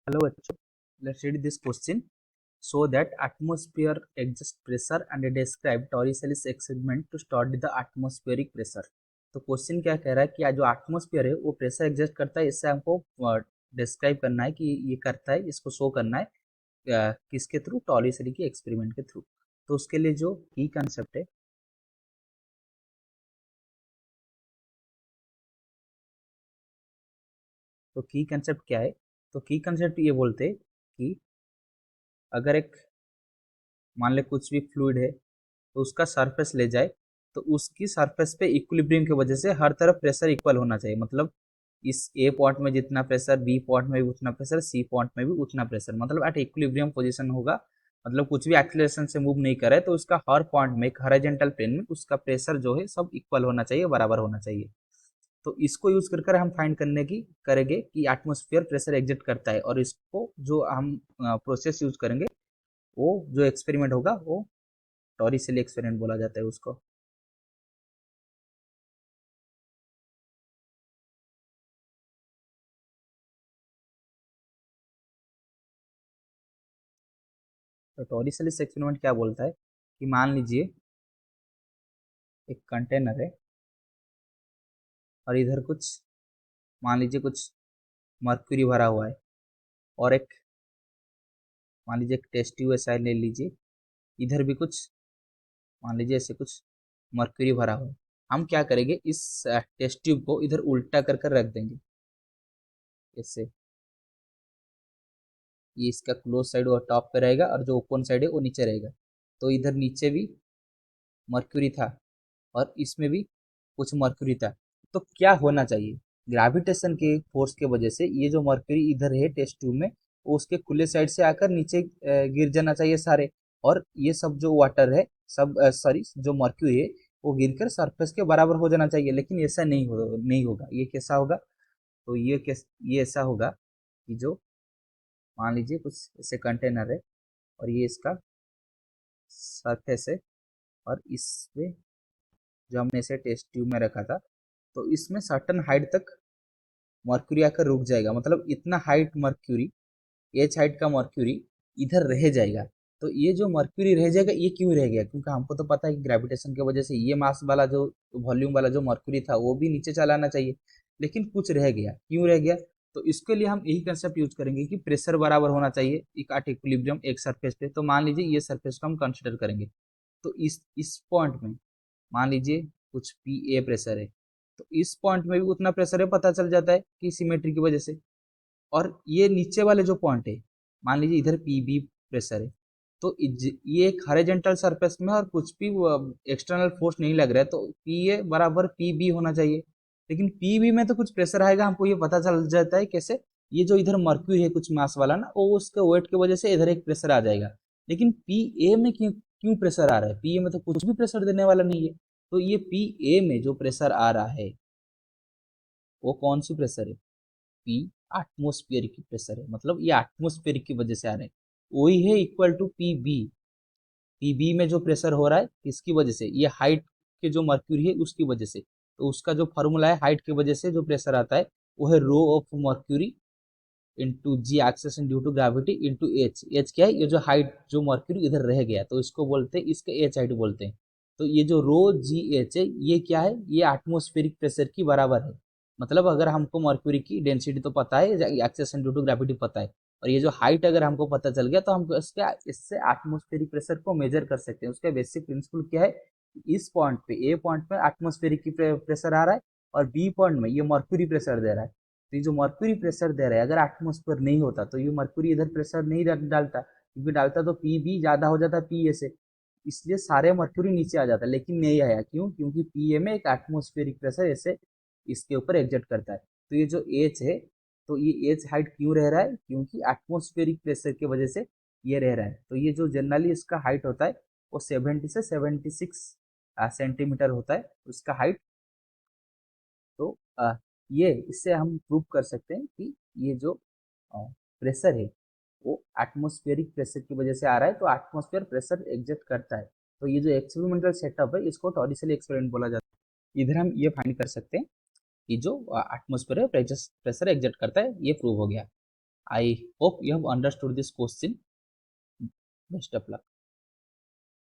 Hello, bachcho. Let's read this question. So that atmosphere adjusts pressure and describe Torricelli's experiment to study the atmospheric pressure. तो question क्या कह रहा है कि जो एटमोस्फेयर है वो प्रेशर एडजस्ट करता है। इससे हमको डिस्क्राइब करना है कि ये करता है, इसको शो करना है किसके थ्रू, टॉरिसेली के एक्सपेरिमेंट के थ्रू। तो उसके लिए जो की कंसेप्ट है, तो की कंसेप्ट क्या है? तो की कंसेप्ट ये बोलते हैं कि अगर एक मान ले कुछ भी फ्लूइड है तो उसका सरफेस ले जाए तो उसकी सरफेस पे इक्विलिब्रियम की वजह से हर तरफ प्रेशर इक्वल होना चाहिए। मतलब इस ए पॉइंट में जितना प्रेशर, बी पॉइंट में भी उतना प्रेशर, सी पॉइंट में भी उतना प्रेशर, मतलब एट इक्विलिब्रियम पोजीशन होगा। मतलब कुछ भी एक्सीलरेशन से मूव नहीं करे तो उसका हर पॉइंट में, एक हॉरिजॉन्टल प्लेन में उसका प्रेशर जो है सब इक्वल होना चाहिए, बराबर होना चाहिए। तो इसको यूज कर हम फाइंड करने की करेंगे कि एटमोस्फेयर प्रेशर एग्जिट करता है, और इसको जो हम प्रोसेस यूज करेंगे, वो जो एक्सपेरिमेंट होगा वो टॉरिसेली एक्सपेरिमेंट बोला जाता है उसको। तो टॉरिसेलिस एक्सपेरिमेंट क्या बोलता है कि मान लीजिए एक कंटेनर है और इधर कुछ, मान लीजिए कुछ मर्क्यूरी भरा हुआ है, और एक, मान लीजिए एक टेस्ट ट्यूब ऐसा ले लीजिए, इधर भी कुछ, मान लीजिए ऐसे कुछ मर्क्यूरी भरा हुआ है। हम क्या करेंगे, इस टेस्ट ट्यूब को इधर उल्टा कर कर रख देंगे ऐसे। ये इसका क्लोज साइड और टॉप पे रहेगा और जो ओपन साइड है वो नीचे रहेगा। तो इधर नीचे भी मर्क्यूरी था और इसमें भी कुछ मर्क्यूरी था। तो क्या होना चाहिए, ग्रेविटेशन के फोर्स के वजह से ये जो मर्क्यूरी इधर है टेस्ट ट्यूब में, वो उसके खुले साइड से आकर नीचे गिर जाना चाहिए सारे। और ये सब जो वाटर है, सब सॉरी जो मर्क्यूरी है, वो गिरकर सरफेस के बराबर हो जाना चाहिए। लेकिन ऐसा नहीं होगा। ये कैसा होगा? तो ये ऐसा होगा कि जो, मान लीजिए कुछ ऐसे कंटेनर है और ये इसका सरफेस है, और इसमें जो हमने इसे टेस्ट ट्यूब में रखा था, तो इसमें सर्टन हाइट तक मर्क्यूरी आकर रुक जाएगा। मतलब इतना हाइट मर्क्यूरी, एच हाइट का मर्क्यूरी इधर रह जाएगा। तो ये जो मर्क्यूरी रह जाएगा, ये क्यों रह गया? क्योंकि हमको तो पता है कि ग्रेविटेशन की वजह से ये मास वाला जो, वॉल्यूम वाला जो मर्क्यूरी था वो भी नीचे चलाना चाहिए, लेकिन कुछ रह गया। क्यों रह गया? तो इसके लिए हम यही कंसेप्ट यूज करेंगे कि प्रेशर बराबर होना चाहिए एक एट इक्विलिब्रियम एक सरफेस पे। तो मान लीजिए ये सरफेस को हम कंसिडर करेंगे। तो इस पॉइंट में मान लीजिए कुछ पी ए प्रेशर है, तो इस पॉइंट में भी उतना प्रेशर है, पता चल जाता है कि सिमेट्री की वजह से। और ये नीचे वाले जो पॉइंट है, मान लीजिए इधर पी बी प्रेशर है, तो ये एक हॉरिजॉन्टल सरफेस में और कुछ भी एक्सटर्नल फोर्स नहीं लग रहा है, तो पी ए बराबर पी बी होना चाहिए। लेकिन पी बी में तो कुछ प्रेशर आएगा, हमको ये पता चल जाता है कैसे, ये जो इधर मर्क्यूरी है कुछ मास वाला ना, वो उसके वेट की वजह से इधर एक प्रेशर आ जाएगा। लेकिन पी ए में क्यों क्यों प्रेशर आ रहा है? पी ए में तो कुछ भी प्रेशर देने वाला नहीं है। तो ये पी ए में जो प्रेशर आ रहा है वो कौन सी प्रेशर है? पी एटमोस्फेयर की प्रेशर है। मतलब ये एटमोस्फेयर की वजह से आ रहा है, वही है equal to P B. P B में जो प्रेशर हो रहा है किसकी वजह से? ये हाइट के जो मर्क्यूरी है उसकी वजह से। तो उसका जो फॉर्मूला है, हाइट की वजह से जो प्रेशर आता है वो है rho of mercury into g acceleration due to gravity into h. H क्या है? ये जो हाइट जो मर्क्यूरी इधर रह गया, तो इसको बोलते हैं, इसके एच हाइट बोलते हैं। तो ये जो रो जी एच है, ये क्या है? ये एटमोस्फेरिक प्रेशर की बराबर है। मतलब अगर हमको मर्क्यूरी की डेंसिटी तो पता है, एक्सेशन ड्यू टू ग्रेविटी पता है, और ये जो हाइट अगर हमको पता चल गया, तो हम इससे एटमोस्फेरिक प्रेशर को मेजर कर सकते हैं। उसका बेसिक प्रिंसिपल क्या है? इस पॉइंट पे, ए पॉइंट पे एटमोस्फेरिक की प्रेशर आ रहा है, और बी पॉइंट में ये मर्क्यूरी प्रेशर दे रहा है। तो ये जो मर्क्यूरी प्रेशर दे रहा है, अगर एटमोस्फेयर नहीं होता तो ये मर्क्यूरी इधर प्रेशर नहीं डालता, क्योंकि डालता तो पी बी ज्यादा हो जाता पी ए से, इसलिए सारे मर्क्यूरी नीचे आ जाता। लेकिन नहीं आया, क्यों? क्योंकि पी ए में एक एटमोस्फेरिक प्रेशर ऐसे इसके ऊपर एग्जर्ट करता है। तो ये जो एच है, तो ये एच हाइट क्यों रह रहा है? क्योंकि एटमोस्फेरिक प्रेशर की वजह से ये रह रहा है। तो ये जो जनरली इसका हाइट होता है वो 70 से 76 सेंटीमीटर होता है उसका हाइट। तो ये इससे हम प्रूव कर सकते हैं कि ये जो प्रेशर है वो एटमोस्फेरिक प्रेशर की वजह से आ रहा है। तो एटमोस्फेयर प्रेशर एग्जर्ट करता है। तो ये जो एक्सपेरिमेंटल सेटअप है, इसको टॉरिसेली एक्सपेरिमेंट बोला जाता है। इधर हम ये फाइंड कर सकते हैं कि जो एटमोस्फेयर है प्रेशर एग्जर्ट करता है, ये प्रूव हो गया। I hope you have understood this question. Best of luck.